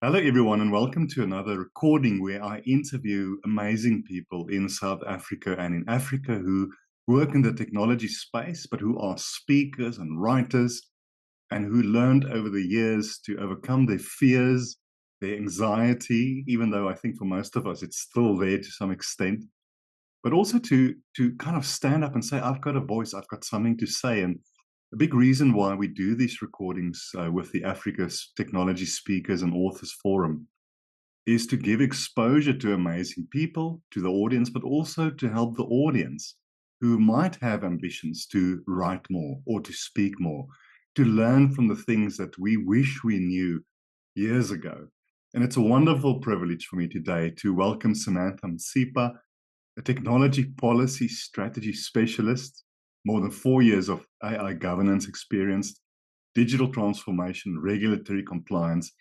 Hello, everyone, and welcome to another recording where I interview amazing people in South Africa and in Africa who work in the technology space, but who are speakers and writers and who learned over the years to overcome their fears, their anxiety, even though I think for most of us it's still there to some extent, but also to kind of stand up and say, I've got a voice, I've got something to say. And a big reason why we do these recordings with the Africa's Technology Speakers and Authors Forum is to give exposure to amazing people, to the audience, but also to help the audience who might have ambitions to write more or to speak more, to learn from the things that we wish we knew years ago. And it's a wonderful privilege for me today to welcome Samantha Msipa, a technology policy strategy specialist, more than 4 years of AI governance experience, digital transformation, regulatory compliance,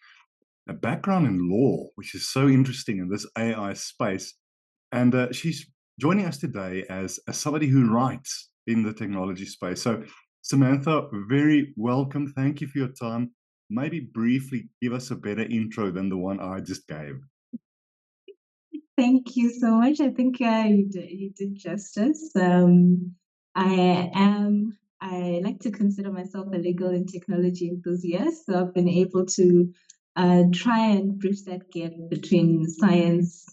a background in law, which is so interesting in this AI space. And she's joining us today as somebody who writes in the technology space. So, Samantha, very welcome. Thank you for your time. Maybe briefly give us a better intro than the one I just gave. Thank you so much. I think you did justice. I like to consider myself a legal and technology enthusiast. So I've been able to try and bridge that gap between science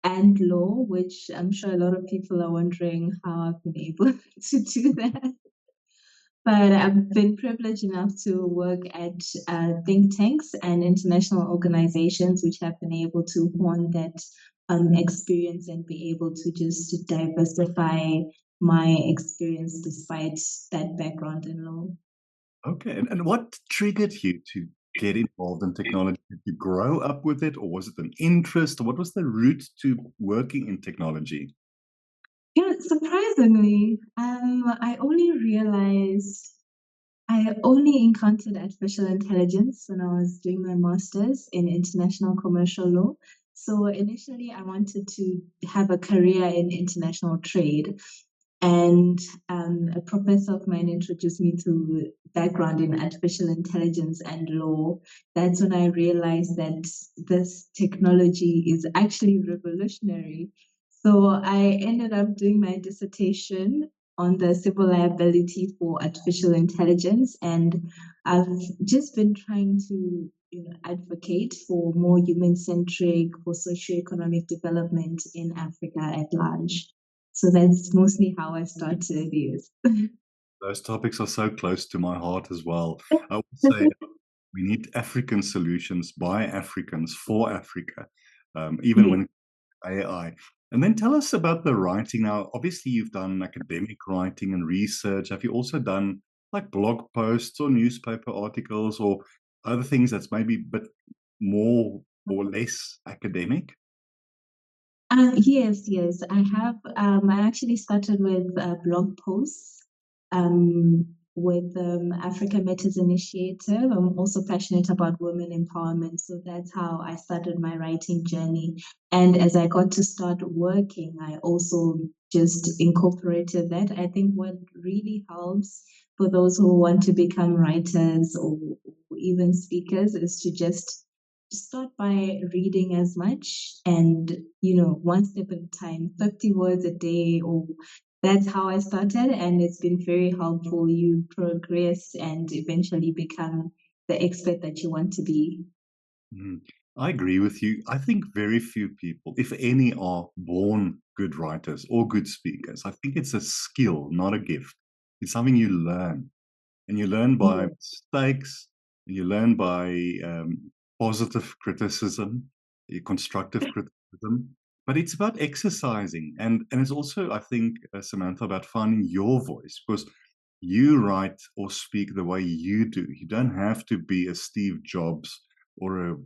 and law, which I'm sure a lot of people are wondering how I've been able to do that. But I've been privileged enough to work at think tanks and international organizations, which have been able to hone that experience and be able to just diversify my experience despite that background in law. Okay. And what triggered you to get involved in technology? Did you grow up with it, or was it an interest? What was the route to working in technology? Surprisingly, I only encountered artificial intelligence when I was doing my master's in international commercial law. So initially, I wanted to have a career in international trade. And a professor of mine introduced me to background in artificial intelligence and law. That's when I realized that this technology is actually revolutionary. So I ended up doing my dissertation on the civil liability for artificial intelligence, and I've just been trying to advocate for more human-centric, for socioeconomic development in Africa at large. So that's mostly how I started this. Those topics are so close to my heart as well. I would say we need African solutions by Africans for Africa, even Yeah. when AI. And then tell us about the writing. Now, obviously, you've done academic writing and research. Have you also done like blog posts or newspaper articles or other things that's maybe a bit more or less academic? Yes. I have. I actually started with blog posts with Africa Matters Initiative. I'm also passionate about women empowerment. So that's how I started my writing journey. And as I got to start working, I also just incorporated that. I think what really helps for those who want to become writers or even speakers is to just start by reading as much and one step at a time, 50 words a day, or that's how I started, and it's been very helpful. You progress and eventually become the expert that you want to be. Mhm. I agree with you. I think very few people, if any, are born good writers or good speakers. I think it's a skill, not a gift. It's something you learn, and you learn by Yeah. mistakes, and you learn by positive criticism, constructive criticism. But it's about exercising, and it's also, I think, Samantha, about finding your voice because you write or speak the way you do. You don't have to be a Steve Jobs or a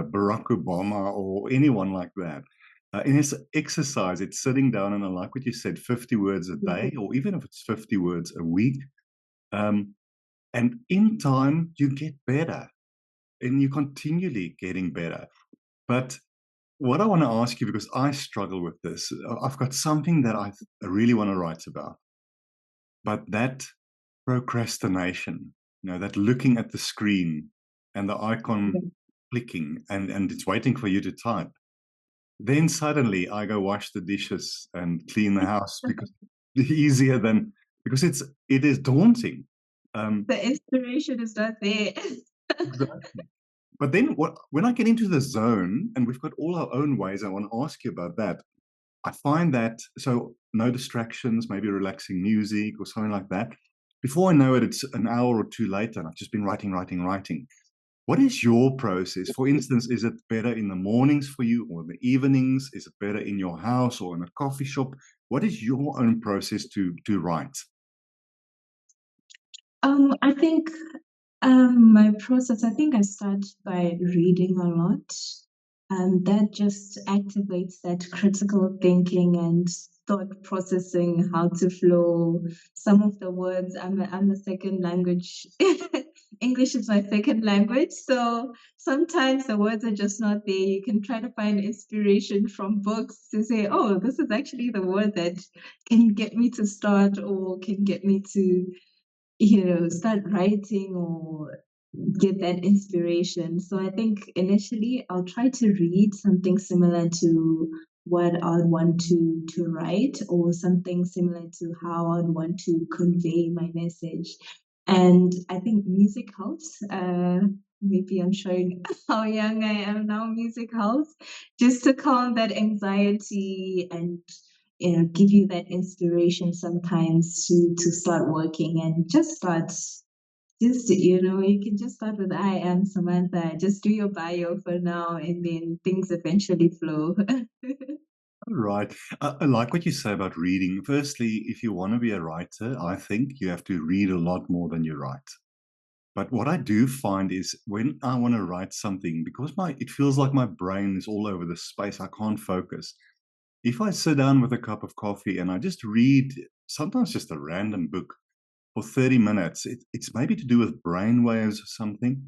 Barack Obama or anyone like that. And it's exercise. It's sitting down and I like what you said, 50 words a day, or even if it's 50 words a week. Um, and in time, you get better and you're continually getting better. But what I want to ask you, because I struggle with this, I've got something that I really want to write about, but that procrastination, that looking at the screen and the icon clicking and it's waiting for you to type. Then suddenly I go wash the dishes and clean the house because it's easier than because it is daunting. The inspiration is not there. Exactly. But then when I get into the zone, and we've got all our own ways, I want to ask you about that. I find that so no distractions, maybe relaxing music or something like that. Before I know it, it's an hour or two later, and I've just been writing, writing, writing. What is your process? For instance, is it better in the mornings for you or the evenings? Is it better in your house or in a coffee shop? What is your own process to write? I think my process, I think I start by reading a lot. And that just activates that critical thinking and thought processing, how to flow. Some of the words, I'm a second language. English is my second language. So sometimes the words are just not there. You can try to find inspiration from books to say, oh, this is actually the word that can get me to start or can get me to start writing or get that inspiration. So I think initially I'll try to read something similar to what I'd want to write or something similar to how I'd want to convey my message. And I think music helps. Maybe I'm showing how young I am now. Music helps just to calm that anxiety and give you that inspiration sometimes to start working and just start just you can just start with I am Samantha, just do your bio for now and then things eventually flow. Right. I like what you say about reading. Firstly, if you want to be a writer, I think you have to read a lot more than you write. But what I do find is when I want to write something, because it feels like my brain is all over the space, I can't focus. If I sit down with a cup of coffee and I just read sometimes just a random book for 30 minutes, it's maybe to do with brain waves or something,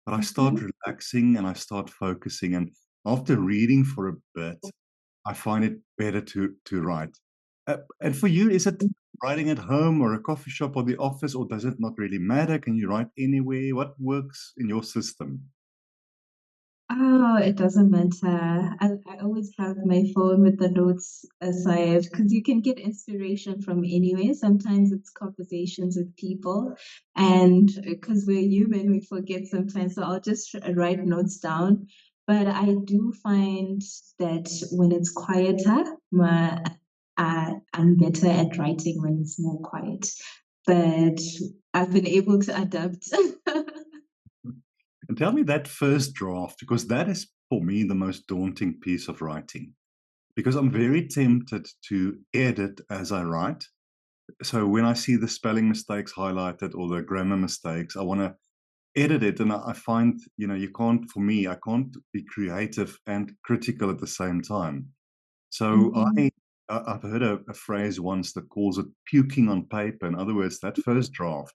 but I start Mhm. relaxing and I start focusing. And after reading for a bit, I find it better to write. And for you, is it writing at home or a coffee shop or the office, or does it not really matter? Can you write anywhere? What works in your system? Oh, it doesn't matter. I always have my phone with the notes aside because you can get inspiration from anywhere. Sometimes it's conversations with people, and because we're human, we forget sometimes. So I'll just write notes down. But I do find that when it's quieter, I'm better at writing when it's more quiet. But I've been able to adapt. And tell me that first draft, because that is for me the most daunting piece of writing. Because I'm very tempted to edit as I write. So when I see the spelling mistakes highlighted or the grammar mistakes, I want to edit it. And I find, you can't, for me, I can't be creative and critical at the same time. So Mhm. I've heard a phrase once that calls it puking on paper. In other words, that first draft,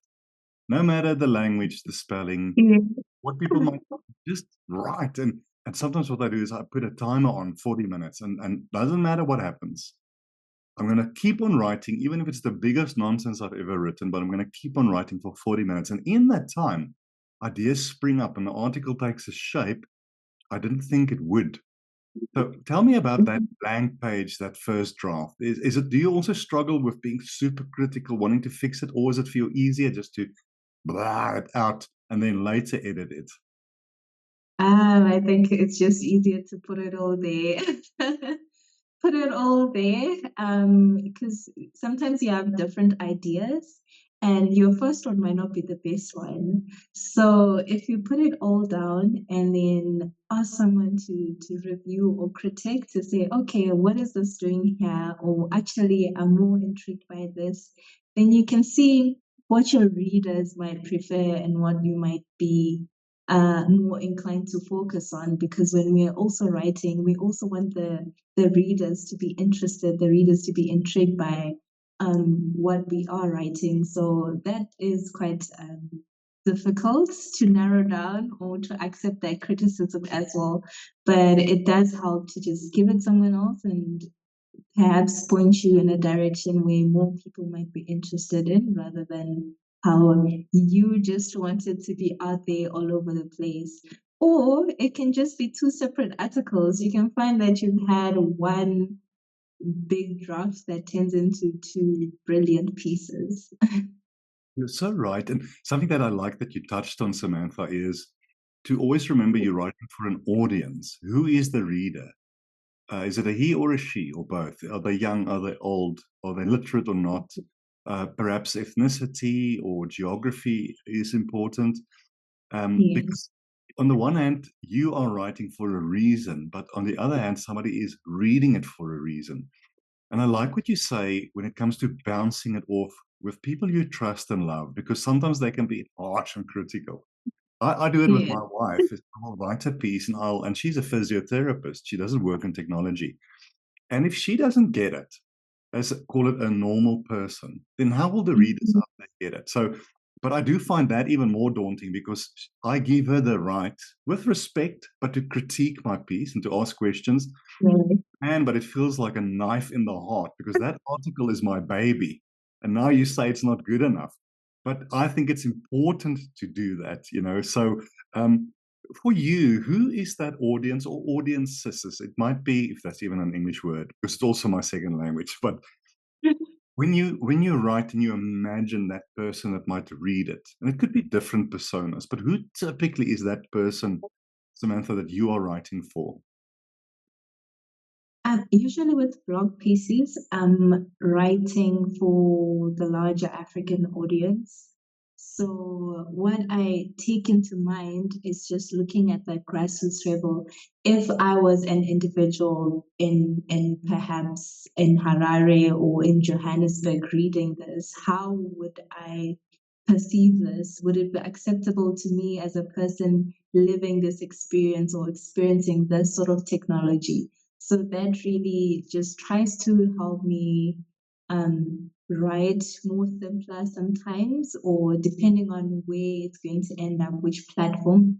no matter the language, the spelling, Yeah. what people might just write. And sometimes what I do is I put a timer on 40 minutes and doesn't matter what happens. I'm going to keep on writing, even if it's the biggest nonsense I've ever written, but I'm going to keep on writing for 40 minutes. And in that time, ideas spring up and the article takes a shape I didn't think it would. So tell me about that blank page, that first draft. Is it, do you also struggle with being super critical, wanting to fix it, or does it feel easier just to blah it out and then later edit it? I think it's just easier to put it all there. Put it all there, because sometimes you have different ideas, and your first one might not be the best one. So if you put it all down and then ask someone to review or critique to say, okay, what is this doing here? Or actually, I'm more intrigued by this, then you can see what your readers might prefer and what you might be more inclined to focus on, because when we're also writing, we also want the readers to be interested, the readers to be intrigued by what we are writing. So that is quite difficult to narrow down or to accept that criticism as well. But it does help to just give it someone else and perhaps point you in a direction where more people might be interested in rather than how you just wanted to be out there all over the place. Or it can just be two separate articles. You can find that you've had one big draft that turns into two brilliant pieces. You're so right. And something that I like that you touched on, Samantha, is to always remember you're writing for an audience. Who is the reader? Is it a he or a she or both? Are they young? Are they old? Are they literate or not? Perhaps ethnicity or geography is important. Yes, Because on the one hand, you are writing for a reason, but on the other hand, somebody is reading it for a reason. And I like what you say when it comes to bouncing it off with people you trust and love, because sometimes they can be harsh and critical. I do it with yes, my wife. I'll write a piece and she's a physiotherapist. She doesn't work in technology. And if she doesn't get it, as call it a normal person, then how will the readers mhm, out there get it? So, but I do find that even more daunting because I give her the right, with respect, but to critique my piece and to ask questions. right. Man, but it feels like a knife in the heart because that article is my baby. And now you say it's not good enough. But I think it's important to do that. So, for you, who is that audience or audiences? It might be, if that's even an English word, because it's also my second language. But when you write and you imagine that person that might read it, and it could be different personas, but who typically is that person, Samantha, that you are writing for? Usually with blog pieces, I'm writing for the larger African audience. So what I take into mind is just looking at that grassroots level. If I was an individual in perhaps in Harare or in Johannesburg reading this, how would I perceive this? Would it be acceptable to me as a person living this experience or experiencing this sort of technology? So that really just tries to help me write more simpler sometimes, or depending on where it's going to end up, which platform,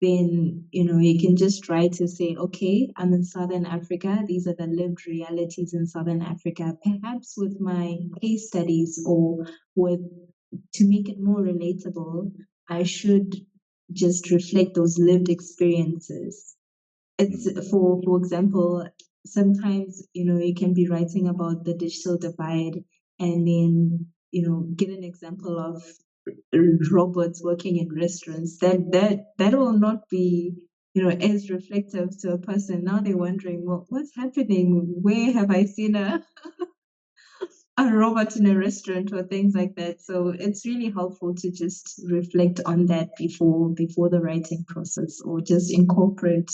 then you can just try to say, okay, I'm in Southern Africa. These are the lived realities in Southern Africa, perhaps with my case studies or with to make it more relatable, I should just reflect those lived experiences. It's Mm. for example, sometimes you can be writing about the digital divide and then get an example of robots working in restaurants. That will not be as reflective to a person. Now they're wondering, well, what's happening? Where have I seen a robot in a restaurant or things like that? So it's really helpful to just reflect on that before the writing process, or just incorporate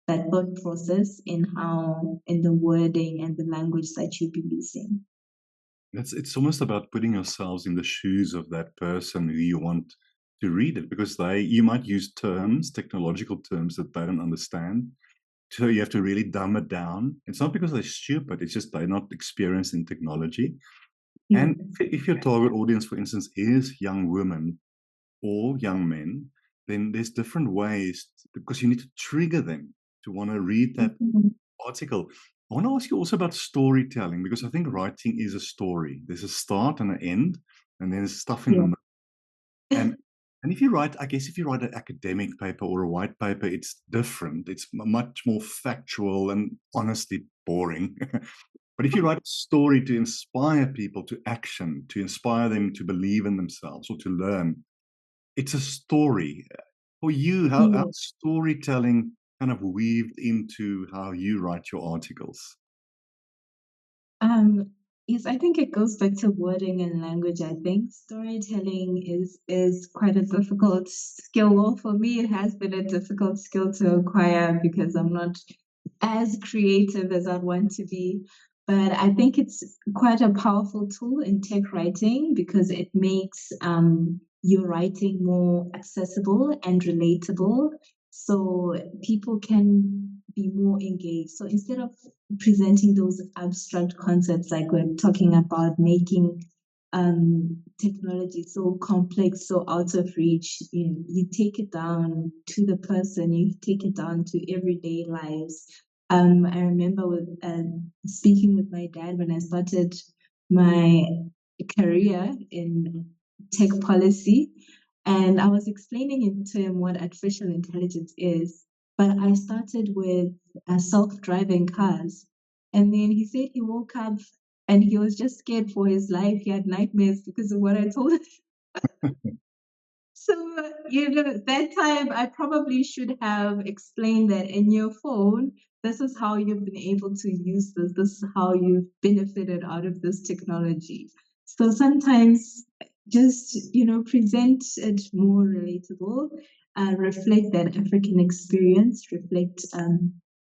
that thought process in the wording and the language that you'll be using. It's almost about putting yourselves in the shoes of that person who you want to read it because you might use terms, technological terms that they don't understand. So you have to really dumb it down. It's not because they're stupid, it's just they're not experienced in technology. And Yeah. if your target audience, for instance, is young women or young men, then there's different ways because you need to trigger them to want to read that Mhm. article. I want to ask you also about storytelling because I think writing is a story. There's a start and an end, and then there's stuff in the Yeah. middle. And and if you write, I guess if you write an academic paper or a white paper, it's different. It's much more factual and honestly boring. But if you write a story to inspire people to action, to inspire them to believe in themselves or to learn, it's a story. For you, how Yeah. storytelling kind of weaved into how you write your articles? Um, yes, I think it goes back to wording and language. I think storytelling is quite a difficult skill. Well, for me, it has been a difficult skill to acquire because I'm not as creative as I'd want to be. But I think it's quite a powerful tool in tech writing because it makes your writing more accessible and relatable, so people can be more engaged. So instead of presenting those abstract concepts like we're talking about, making technology so complex, so out of reach, you take it down to the person, you take it down to everyday lives. I remember speaking with my dad when I started my career in tech policy. And I was explaining to him what artificial intelligence is, but I started with self-driving cars. And then he said he woke up and he was just scared for his life. He had nightmares because of what I told him. So, that time I probably should have explained that in your phone, this is how you've been able to use this. This is how you've benefited out of this technology. So sometimes just, present it more relatable, reflect that African experience,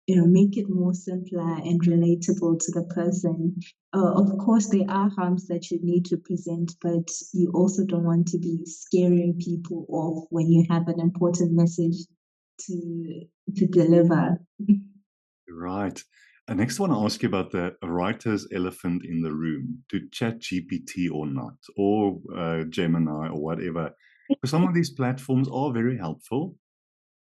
make it more simpler and relatable to the person. Of course, there are harms that you need to present, but you also don't want to be scaring people off when you have an important message to deliver. Right. Next, I want to ask you about the writer's elephant in the room, to chat GPT or not, or Gemini or whatever. Because some of these platforms are very helpful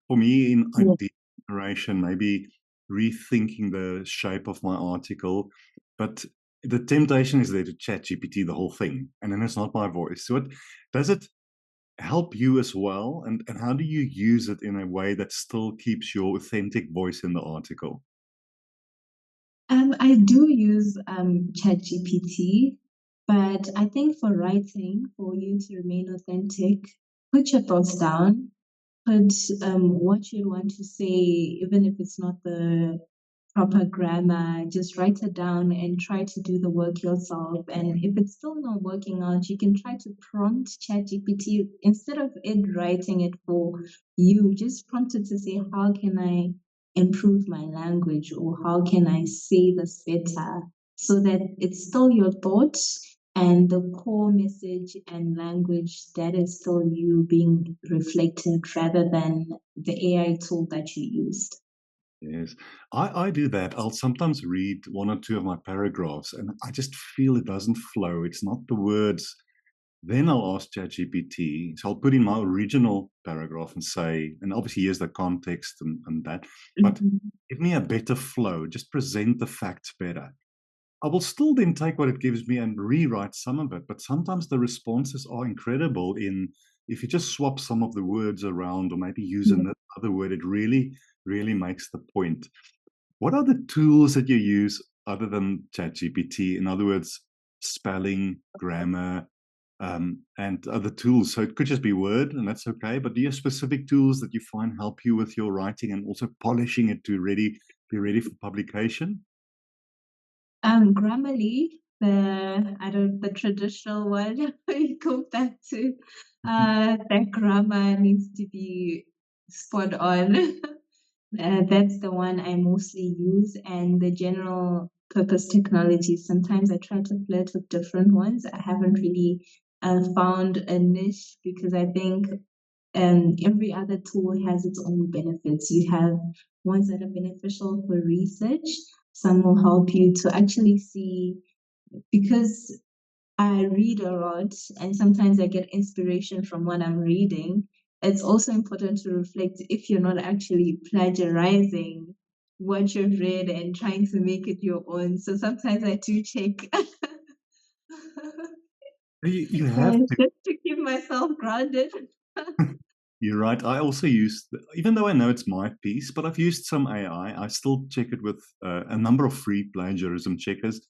for me in Yeah. idea generation, maybe rethinking the shape of my article. But the temptation is there to chat GPT the whole thing, and then it's not my voice. So does it help you as well? And how do you use it in a way that still keeps your authentic voice in the article? I do use ChatGPT, but I think for writing, for you to remain authentic, put your thoughts down, put what you want to say, even if it's not the proper grammar, just write it down and try to do the work yourself. And if it's still not working out, you can try to prompt ChatGPT instead of it writing it for you, just prompt it to say, how can I improve my language or how can I say this better? So that it's still your thoughts and the core message and language that is still you being reflected rather than the AI tool that you used. Yes, I do that. I'll sometimes read one or two of my paragraphs and I just feel it doesn't flow. It's not the words. Then I'll ask ChatGPT. So I'll put in my original paragraph and say, and obviously here's the context and that, but Mhm. give me a better flow. Just present the facts better. I will still then take what it gives me and rewrite some of it. But sometimes the responses are incredible in if you just swap some of the words around or maybe use Yeah. another word, it really, really makes the point. What are the tools that you use other than ChatGPT? In other words, spelling, grammar, and other tools. So it could just be Word, and that's okay. But do you have specific tools that you find help you with your writing and also polishing it to be ready for publication? Grammarly, the traditional one we go back to, that grammar needs to be spot on. That's the one I mostly use, and the general purpose technologies. Sometimes I try to flirt with different ones. I haven't really found a niche because I think every other tool has its own benefits. You have ones that are beneficial for research. Some will help you to actually see, because I read a lot and sometimes I get inspiration from what I'm reading. It's also important to reflect if you're not actually plagiarizing what you've read and trying to make it your own. So sometimes I do check You have to. just to keep myself grounded. You're right. I also use, even though I know it's my piece, but I've used some AI. I still check it with a number of free plagiarism checkers.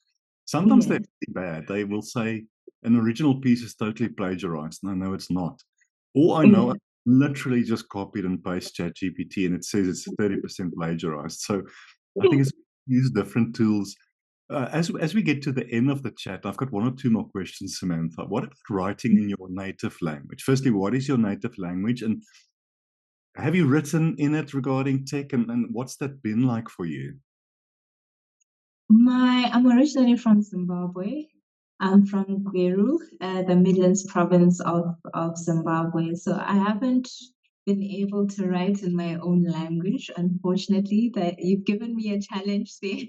Sometimes they're Yes, really bad. They will say an original piece is totally plagiarized, and I know it's not. Or I know I yes. literally just copied and pasted ChatGPT, and it says it's 30% plagiarized. So I think it's use different tools. As we get to the end of the chat, I've got one or two more questions, Samantha. What about writing in your native language? Firstly, what is your native language, and have you written in it regarding tech, and what's that been like for you? I'm originally from Zimbabwe. I'm from Gweru, the Midlands province of Zimbabwe. So I haven't been able to write in my own language, unfortunately. That you've given me a challenge there.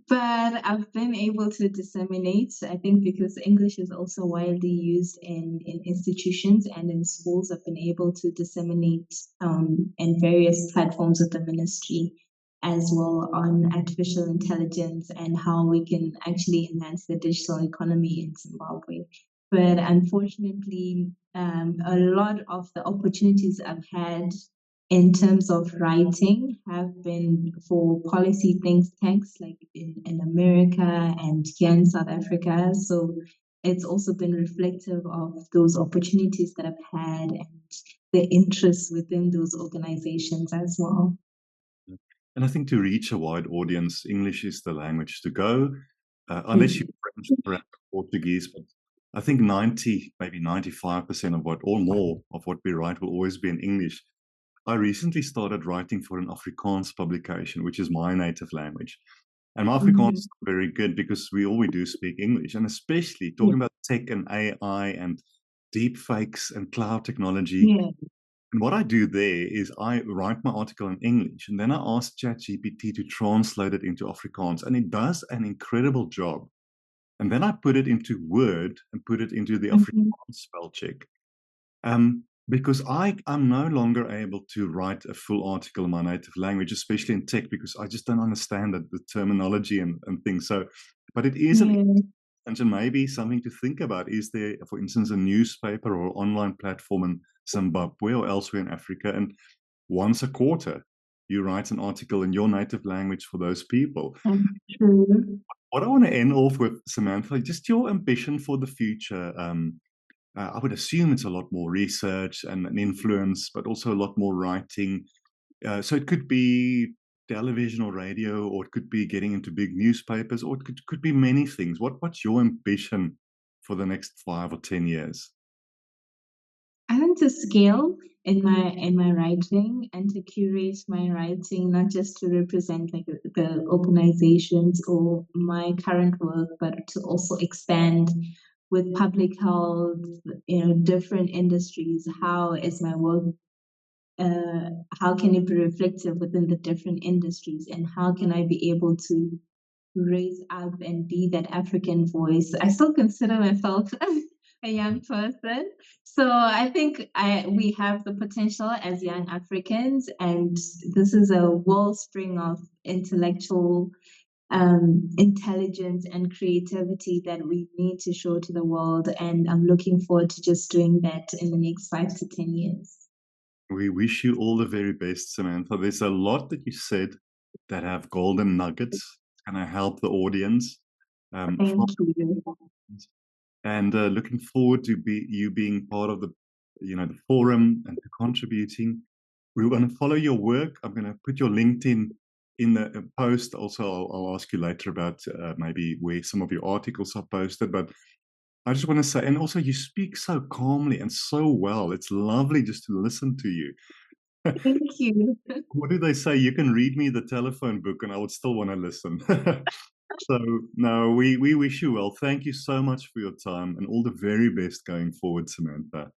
But I've been able to disseminate, I think because English is also widely used in institutions and in schools. I've been able to disseminate in various platforms of the ministry as well on artificial intelligence and how we can actually enhance the digital economy in Zimbabwe. but unfortunately, a lot of the opportunities I've had in terms of writing have been for policy think tanks like in America and here in South Africa. So it's also been reflective of those opportunities that I've had and the interest within those organizations as well. And I think to reach a wide audience, English is the language to go, unless Mm. you're French, perhaps Portuguese. But I think 90, maybe 95% of what, or more, of what we write will always be in English. I recently started writing for an Afrikaans publication, which is my native language. And my Afrikaans Mhm. is very good because all we do speak English, and especially Yeah. talking about tech and AI and deep fakes and cloud technology. Yeah. And what I do there is I write my article in English and then I ask ChatGPT to translate it into Afrikaans, and it does an incredible job. And then I put it into Word and put it into the Mhm. Afrikaans spell check. Because I'm no longer able to write a full article in my native language, especially in tech, because I just don't understand the terminology and things. So, but it is an Yeah. and maybe something to think about. Is there, for instance, a newspaper or online platform in Zimbabwe or elsewhere in Africa, and once a quarter you write an article in your native language for those people? True. What I want to end off with, Samantha, just your ambition for the future. I would assume it's a lot more research and an influence, but also a lot more writing. So it could be television or radio, or it could be getting into big newspapers, or it could be many things. What's your ambition for the next 5 or 10 years? I want to scale in my writing and to curate my writing, not just to represent like the organizations or my current work, but to also expand with public health, different industries. How is my work? How can it be reflective within the different industries, and how can I be able to raise up and be that African voice? I still consider myself a young person. So I think we have the potential as young Africans, and this is a wellspring of intellectual intelligence and creativity that we need to show to the world. And I'm looking forward to just doing that in the next 5 to 10 years. We wish you all the very best, Samantha. There's a lot that you said that have golden nuggets. It's going to help the audience. From Thank you. and looking forward to you being part of the forum and to contributing. We want to follow your work. I'm going to put your LinkedIn in the post. Also, I'll ask you later about maybe where some of your articles are posted. But I just want to say, and also you speak so calmly and so well. It's lovely just to listen to you. Thank you. What do they say? You can read me the telephone book and I would still want to listen. So, no, we wish you well. Thank you so much for your time and all the very best going forward, Samantha.